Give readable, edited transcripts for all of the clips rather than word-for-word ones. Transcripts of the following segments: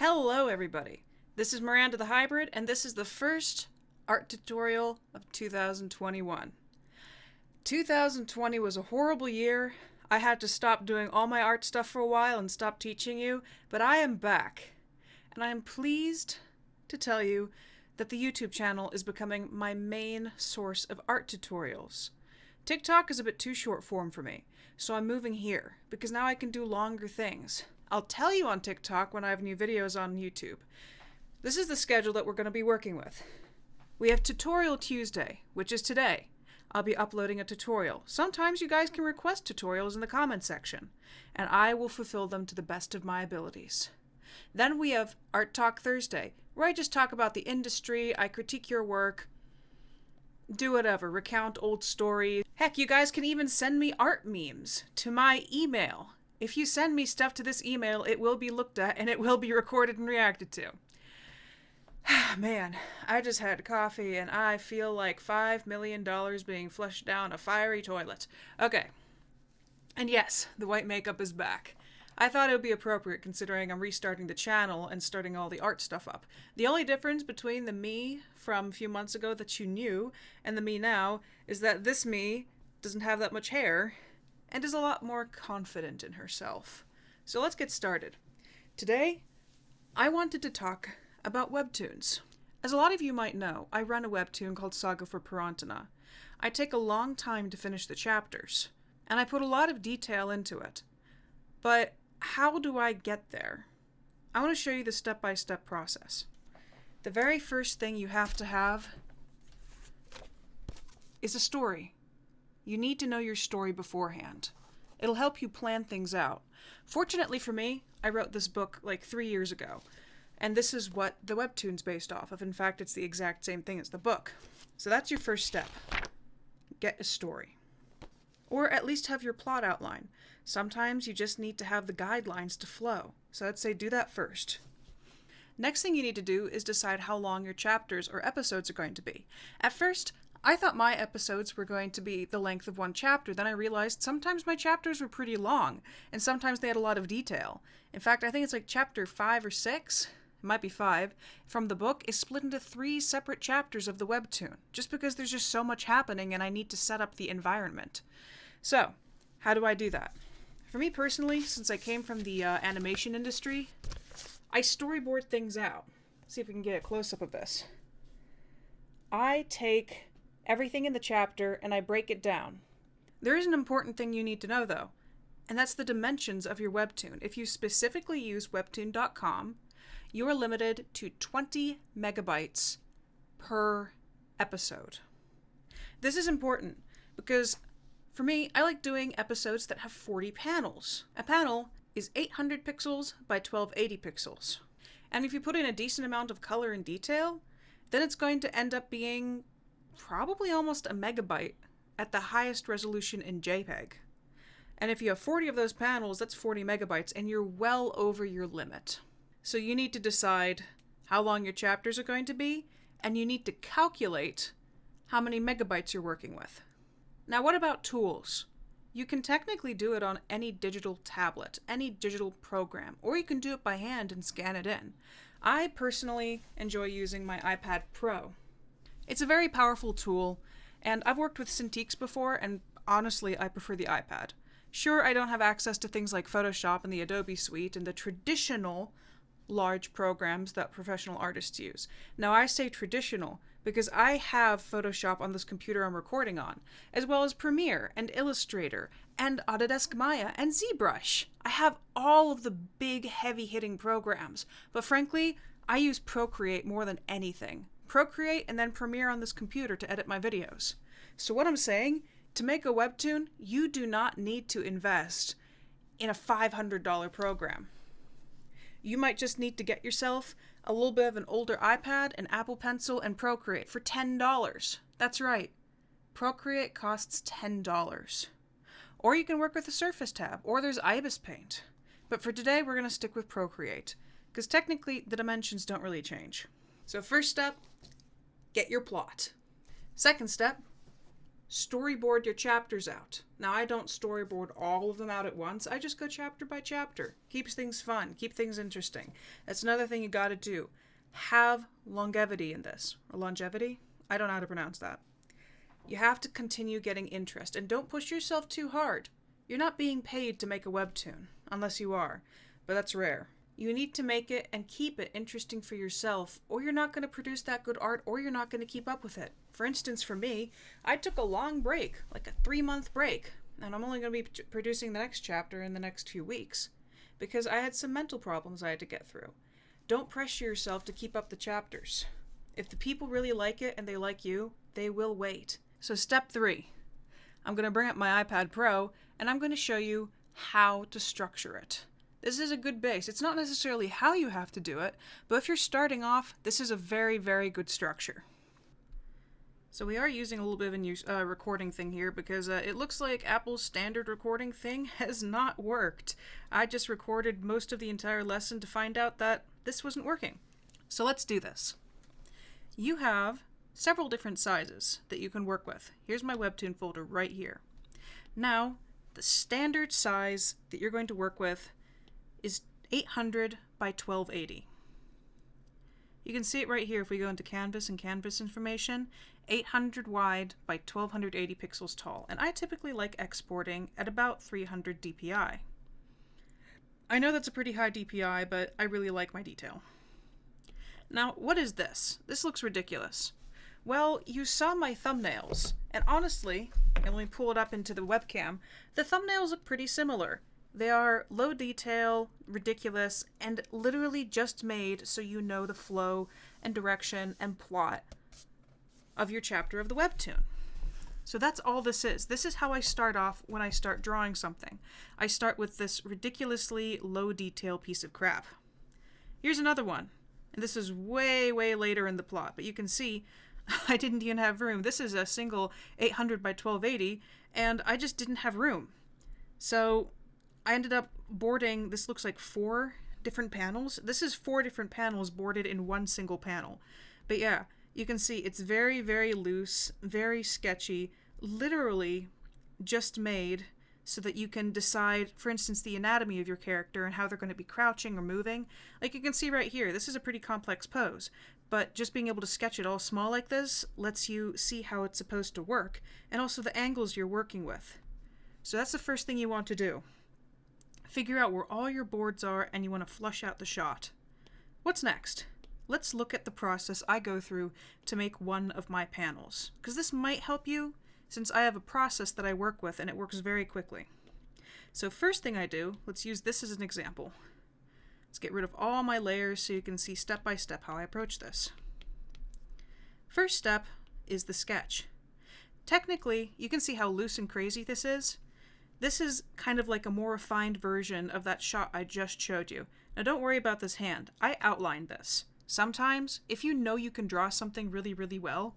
Hello everybody, this is Miranda the Hybrid, and this is the first art tutorial of 2021. 2020 was a horrible year. I had to stop doing all my art stuff for a while and stop teaching you, but I am back. And I am pleased to tell you that the YouTube channel is becoming my main source of art tutorials. TikTok is a bit too short form for me, so I'm moving here, because now I can do longer things. I'll tell you on TikTok when I have new videos on YouTube. This is the schedule that we're going to be working with. We have Tutorial Tuesday, which is today. I'll be uploading a tutorial. Sometimes you guys can request tutorials in the comment section, and I will fulfill them to the best of my abilities. Then we have Art Talk Thursday, where I just talk about the industry, I critique your work, do whatever, recount old stories. Heck, you guys can even send me art memes to my email. If you send me stuff to this email, it will be looked at and it will be recorded and reacted to. Man, I just had coffee and I feel like $5 million being flushed down a fiery toilet. Okay. And yes, the white makeup is back. I thought it would be appropriate considering I'm restarting the channel and starting all the art stuff up. The only difference between the me from a few months ago that you knew and the me now is that this me doesn't have that much hair and is a lot more confident in herself. So let's get started. Today, I wanted to talk about Webtoons. As a lot of you might know, I run a Webtoon called Saga for PIRANTINA. I take a long time to finish the chapters, and I put a lot of detail into it. But how do I get there? I want to show you the step-by-step process. The very first thing you have to have is a story. You need to know your story beforehand. It'll help you plan things out. Fortunately for me, I wrote this book like 3 years ago, and this is what the Webtoon's based off of. In fact, it's the exact same thing as the book. So that's your first step. Get a story. Or at least have your plot outline. Sometimes you just need to have the guidelines to flow. So I'd say do that first. Next thing you need to do is decide how long your chapters or episodes are going to be. At first, I thought my episodes were going to be the length of one chapter. Then I realized sometimes my chapters were pretty long, and sometimes they had a lot of detail. In fact, I think it's like chapter 5 or 6, it might be 5, from the book is split into 3 separate chapters of the Webtoon, just because there's just so much happening and I need to set up the environment. So, how do I do that? For me personally, since I came from the animation industry, I storyboard things out. Let's see if we can get a close-up of this. I take everything in the chapter and I break it down. There is an important thing you need to know though, and that's the dimensions of your Webtoon. If you specifically use webtoon.com, you are limited to 20 megabytes per episode. This is important because for me, I like doing episodes that have 40 panels. A panel is 800 pixels by 1280 pixels. And if you put in a decent amount of color and detail, then it's going to end up being probably almost a megabyte at the highest resolution in JPEG. And if you have 40 of those panels, that's 40 megabytes, and you're well over your limit. So you need to decide how long your chapters are going to be, and you need to calculate how many megabytes you're working with. Now, what about tools? You can technically do it on any digital tablet, any digital program, or you can do it by hand and scan it in. I personally enjoy using my iPad Pro. It's a very powerful tool, and I've worked with Cintiqs before, and honestly, I prefer the iPad. Sure, I don't have access to things like Photoshop and the Adobe suite and the traditional large programs that professional artists use. Now, I say traditional because I have Photoshop on this computer I'm recording on, as well as Premiere and Illustrator and Autodesk Maya and ZBrush. I have all of the big, heavy-hitting programs, but frankly, I use Procreate more than anything. Procreate and then Premiere on this computer to edit my videos. So what I'm saying, to make a Webtoon, you do not need to invest in a $500 program. You might just need to get yourself a little bit of an older iPad, an Apple Pencil, and Procreate for $10. That's right. Procreate costs $10. Or you can work with the Surface tab, or there's Ibis Paint. But for today, we're going to stick with Procreate, because technically the dimensions don't really change. So first step, get your plot. Second step, Storyboard your chapters out. Now, I don't storyboard all of them out at once. I just go chapter by chapter. Keeps things fun. Keep things interesting. That's another thing you gotta do. Have longevity in this. Or longevity? I don't know how to pronounce that. You have to continue getting interest. And don't push yourself too hard. You're not being paid to make a webtoon. Unless you are. But that's rare. You need to make it and keep it interesting for yourself, or you're not going to produce that good art, or you're not going to keep up with it. For instance, for me, I took a long break, like a 3-month break, and I'm only going to be producing the next chapter in the next few weeks, because I had some mental problems I had to get through. Don't pressure yourself to keep up the chapters. If the people really like it and they like you, they will wait. So step 3, I'm going to bring up my iPad Pro, and I'm going to show you how to structure it. This is a good base. It's not necessarily how you have to do it, but if you're starting off, this is a very, very good structure. So we are using a little bit of a recording thing here because it looks like Apple's standard recording thing has not worked. I just recorded most of the entire lesson to find out that this wasn't working. So let's do this. You have several different sizes that you can work with. Here's my Webtoon folder right here. Now, the standard size that you're going to work with is 800 by 1280. You can see it right here if we go into Canvas and Canvas information, 800 wide by 1280 pixels tall, and I typically like exporting at about 300 dpi. I know that's a pretty high dpi, but I really like my detail. Now, what is this? This looks ridiculous. Well, you saw my thumbnails, and honestly, and let me pull it up into the webcam, the thumbnails look pretty similar. They are low detail, ridiculous, and literally just made so you know the flow and direction and plot of your chapter of the webtoon. So that's all this is. This is how I start off when I start drawing something. I start with this ridiculously low detail piece of crap. Here's another one, and this is way, way later in the plot, but you can see I didn't even have room. This is a single 800 by 1280, and I just didn't have room. So I ended up boarding, this looks like 4 different panels. This is 4 different panels boarded in one single panel. But yeah, you can see it's very, very loose, very sketchy, literally just made so that you can decide, for instance, the anatomy of your character and how they're going to be crouching or moving. Like you can see right here, this is a pretty complex pose, but just being able to sketch it all small like this lets you see how it's supposed to work, and also the angles you're working with. So that's the first thing you want to do. Figure out where all your boards are, and you want to flush out the shot. What's next? Let's look at the process I go through to make one of my panels, because this might help you since I have a process that I work with and it works very quickly. So first thing I do, let's use this as an example. Let's get rid of all my layers so you can see step by step how I approach this. First step is the sketch. Technically, you can see how loose and crazy this is. This is kind of like a more refined version of that shot I just showed you. Now don't worry about this hand. I outlined this. Sometimes, if you know you can draw something really, really well,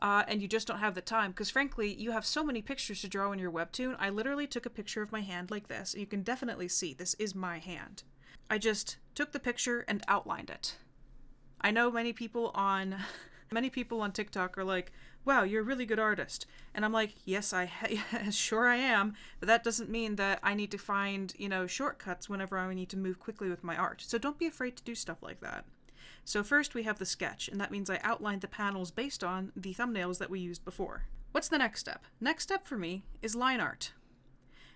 and you just don't have the time, because frankly, you have so many pictures to draw in your webtoon, I literally took a picture of my hand like this, and you can definitely see this is my hand. I just took the picture and outlined it. I know many people on TikTok are like, wow, you're a really good artist. And I'm like, yes, sure I am, but that doesn't mean that I need to find, shortcuts whenever I need to move quickly with my art. So don't be afraid to do stuff like that. So first we have the sketch, and that means I outlined the panels based on the thumbnails that we used before. What's the next step? Next step for me is line art.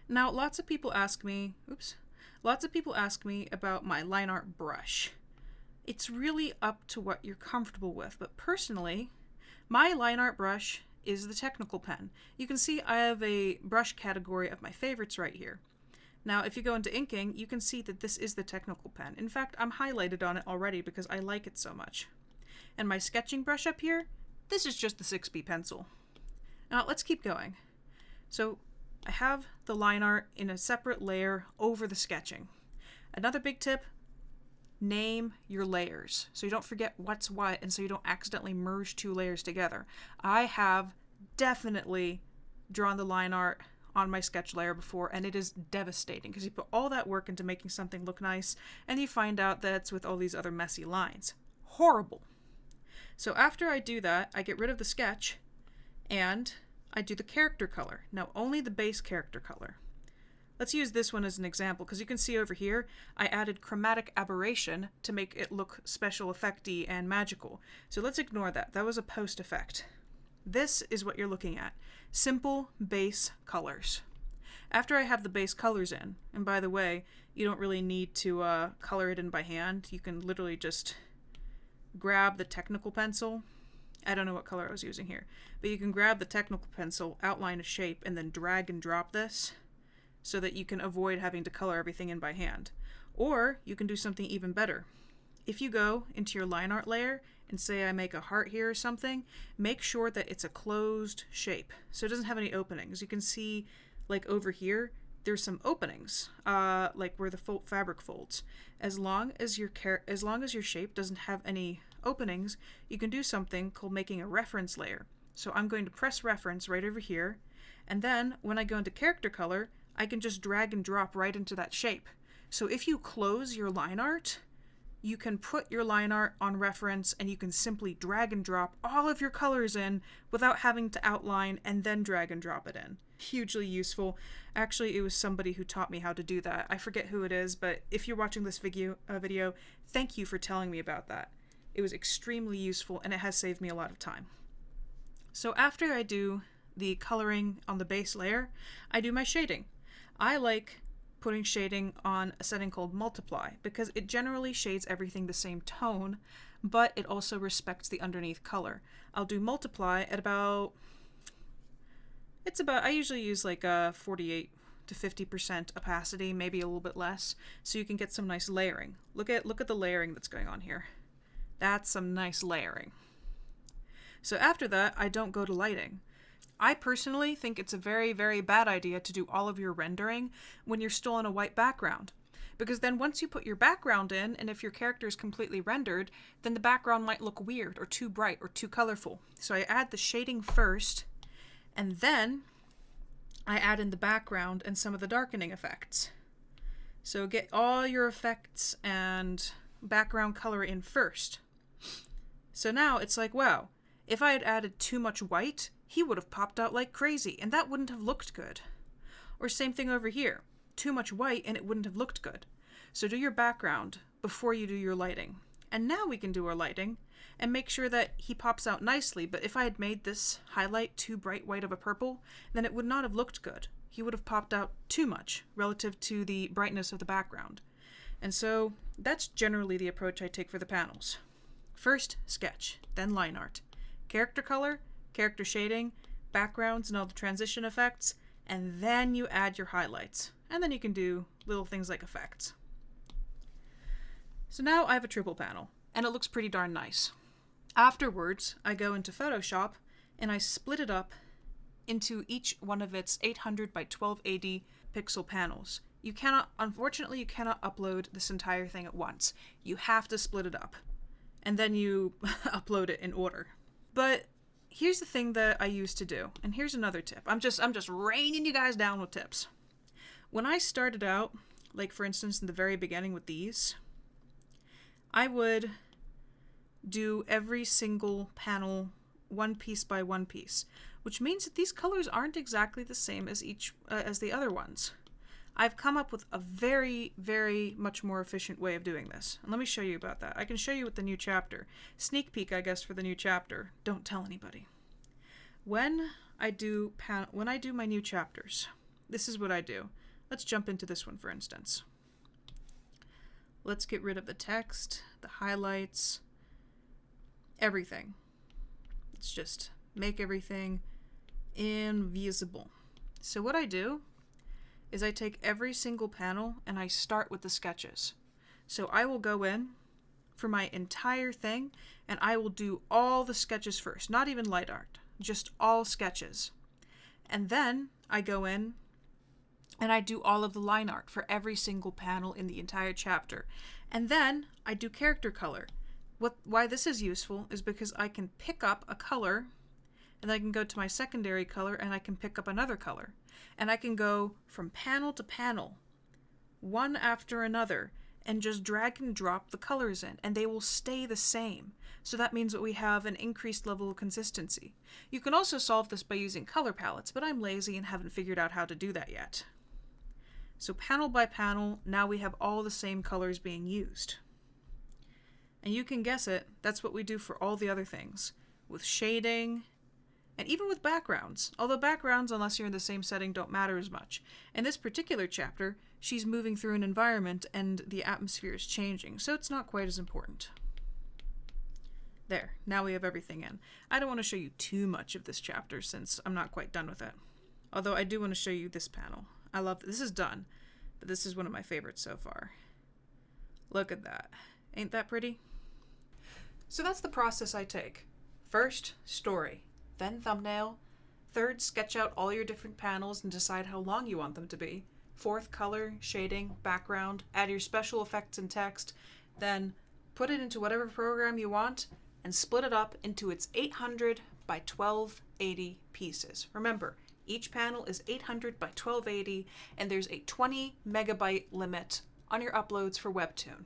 Now, lots of people ask me about my line art brush. It's really up to what you're comfortable with, but personally, my line art brush is the technical pen. You can see I have a brush category of my favorites right here. Now, if you go into inking, you can see that this is the technical pen. In fact, I'm highlighted on it already because I like it so much. And my sketching brush up here, this is just the 6B pencil. Now, let's keep going. So, I have the line art in a separate layer over the sketching. Another big tip, name your layers so you don't forget what's what and so you don't accidentally merge 2 layers together. I have definitely drawn the line art on my sketch layer before, and it is devastating because you put all that work into making something look nice and you find out that it's with all these other messy lines. Horrible. So after I do that, I get rid of the sketch and I do the character color. Now only the base character color. Let's use this one as an example, because you can see over here, I added chromatic aberration to make it look special effecty and magical. So let's ignore that. That was a post effect. This is what you're looking at. Simple base colors. After I have the base colors in, and by the way, you don't really need to color it in by hand. You can literally just grab the technical pencil. I don't know what color I was using here, but you can grab the technical pencil, outline a shape, and then drag and drop this so that you can avoid having to color everything in by hand. Or you can do something even better. If you go into your line art layer and say I make a heart here or something, make sure that it's a closed shape, so it doesn't have any openings. You can see, like over here, there's some openings, like where the fabric folds. As long as your shape doesn't have any openings, you can do something called making a reference layer. So I'm going to press reference right over here, and then when I go into character color, I can just drag and drop right into that shape. So if you close your line art, you can put your line art on reference and you can simply drag and drop all of your colors in without having to outline and then drag and drop it in. Hugely useful. Actually, it was somebody who taught me how to do that. I forget who it is, but if you're watching this video, thank you for telling me about that. It was extremely useful and it has saved me a lot of time. So after I do the coloring on the base layer, I do my shading. I like putting shading on a setting called multiply because it generally shades everything the same tone, but it also respects the underneath color. I'll do multiply at I usually use like a 48 to 50% opacity, maybe a little bit less, so you can get some nice layering. Look at the layering that's going on here. That's some nice layering. So after that, I don't go to lighting. I personally think it's a very, very bad idea to do all of your rendering when you're still on a white background. Because then once you put your background in, and if your character is completely rendered, then the background might look weird or too bright or too colorful. So I add the shading first, and then I add in the background and some of the darkening effects. So get all your effects and background color in first. So now it's like, wow, if I had added too much white, he would have popped out like crazy, and that wouldn't have looked good. Or same thing over here. Too much white, and it wouldn't have looked good. So do your background before you do your lighting. And now we can do our lighting, and make sure that he pops out nicely, but if I had made this highlight too bright white of a purple, then it would not have looked good. He would have popped out too much relative to the brightness of the background. And so that's generally the approach I take for the panels. First, sketch, then line art. Character color, character shading, backgrounds and all the transition effects, and then you add your highlights. And then you can do little things like effects. So now I have a triple panel, and it looks pretty darn nice. Afterwards, I go into Photoshop, and I split it up into each one of its 800 by 1280 pixel panels. Unfortunately, you cannot upload this entire thing at once. You have to split it up, and then you upload it in order. But here's the thing that I used to do, and here's another tip. I'm just raining you guys down with tips. When I started out, like for instance in the very beginning with these, I would do every single panel one piece by one piece, which means that these colors aren't exactly the same as as the other ones. I've come up with a very, very much more efficient way of doing this. And let me show you about that. I can show you with the new chapter. Sneak peek, I guess, for the new chapter. Don't tell anybody. When I do my new chapters, this is what I do. Let's jump into this one, for instance. Let's get rid of the text, the highlights, everything. Let's just make everything invisible. So what I do is I take every single panel and I start with the sketches. So I will go in for my entire thing and I will do all the sketches first, not even light art, just all sketches. And then I go in and I do all of the line art for every single panel in the entire chapter. And then I do character color. Why this is useful is because I can pick up a color and I can go to my secondary color and I can pick up another color. And I can go from panel to panel, one after another, and just drag and drop the colors in, and they will stay the same. So that means that we have an increased level of consistency. You can also solve this by using color palettes, but I'm lazy and haven't figured out how to do that yet. So panel by panel, now we have all the same colors being used. And you can guess it, that's what we do for all the other things. With shading, and even with backgrounds. Although backgrounds, unless you're in the same setting, don't matter as much. In this particular chapter, she's moving through an environment and the atmosphere is changing, so it's not quite as important. There, now we have everything in. I don't want to show you too much of this chapter since I'm not quite done with it. Although I do want to show you this panel. I love this. This is done, but this is one of my favorites so far. Look at that. Ain't that pretty? So that's the process I take. First, story, then thumbnail. Third, sketch out all your different panels and decide how long you want them to be. Fourth, color, shading, background, add your special effects and text, then put it into whatever program you want and split it up into its 800 by 1280 pieces. Remember, each panel is 800 by 1280, and there's a 20 megabyte limit on your uploads for Webtoon.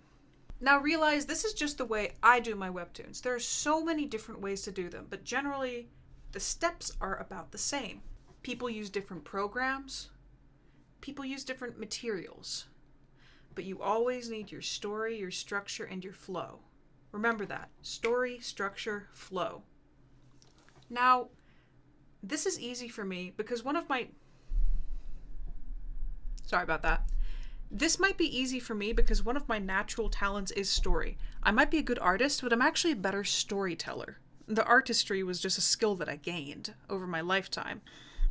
Now realize this is just the way I do my Webtoons. There are so many different ways to do them, but generally the steps are about the same. People use different programs, people use different materials, but you always need your story, your structure, and your flow. Remember that. Story, structure, flow. Now, this is easy for me because sorry about that. This might be easy for me because one of my natural talents is story. I might be a good artist, but I'm actually a better storyteller. The artistry was just a skill that I gained over my lifetime.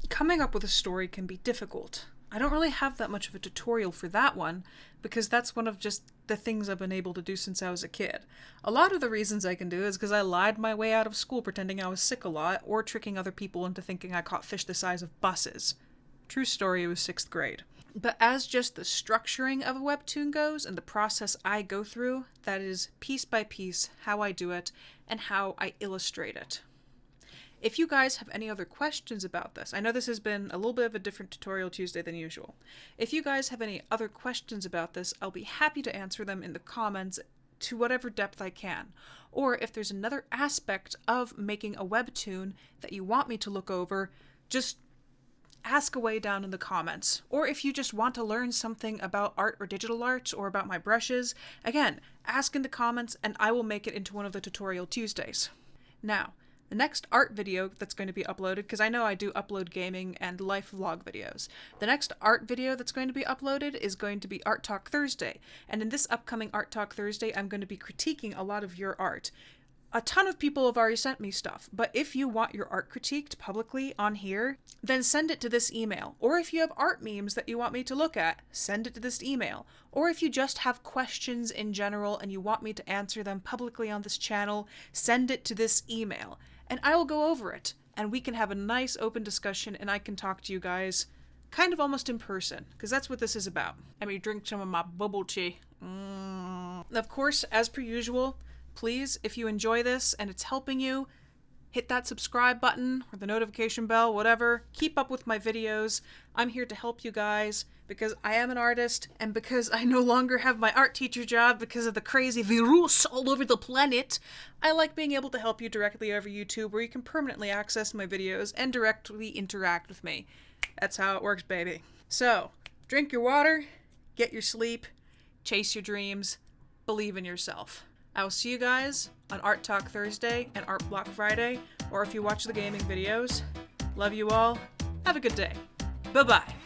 Coming up with a story can be difficult. I don't really have that much of a tutorial for that one because that's one of just the things I've been able to do since I was a kid. A lot of the reasons I can do is because I lied my way out of school pretending I was sick a lot or tricking other people into thinking I caught fish the size of buses. True story, it was 6th grade. But as just the structuring of a webtoon goes and the process I go through, that is piece by piece how I do it and how I illustrate it. If you guys have any other questions about this, I know this has been a little bit of a different Tutorial Tuesday than usual. If you guys have any other questions about this, I'll be happy to answer them in the comments to whatever depth I can. Or if there's another aspect of making a webtoon that you want me to look over, just ask away down in the comments. Or if you just want to learn something about art or digital art or about my brushes, again, ask in the comments and I will make it into one of the Tutorial Tuesdays. Now, the next art video that's going to be uploaded, because I know I do upload gaming and life vlog videos. The next art video that's going to be uploaded is going to be Art Talk Thursday. And in this upcoming Art Talk Thursday, I'm going to be critiquing a lot of your art. A ton of people have already sent me stuff, but if you want your art critiqued publicly on here, then send it to this email. Or if you have art memes that you want me to look at, send it to this email. Or if you just have questions in general and you want me to answer them publicly on this channel, send it to this email. And I will go over it, and we can have a nice open discussion, and I can talk to you guys kind of almost in person, because that's what this is about. Let me drink some of my bubble tea. Of course, as per usual, please, if you enjoy this and it's helping you, hit that subscribe button or the notification bell, whatever. Keep up with my videos. I'm here to help you guys because I am an artist and because I no longer have my art teacher job because of the crazy virus all over the planet. I like being able to help you directly over YouTube where you can permanently access my videos and directly interact with me. That's how it works, baby. So, drink your water, get your sleep, chase your dreams, believe in yourself. I will see you guys on Art Talk Thursday and Art Block Friday, or if you watch the gaming videos. Love you all. Have a good day. Bye-bye.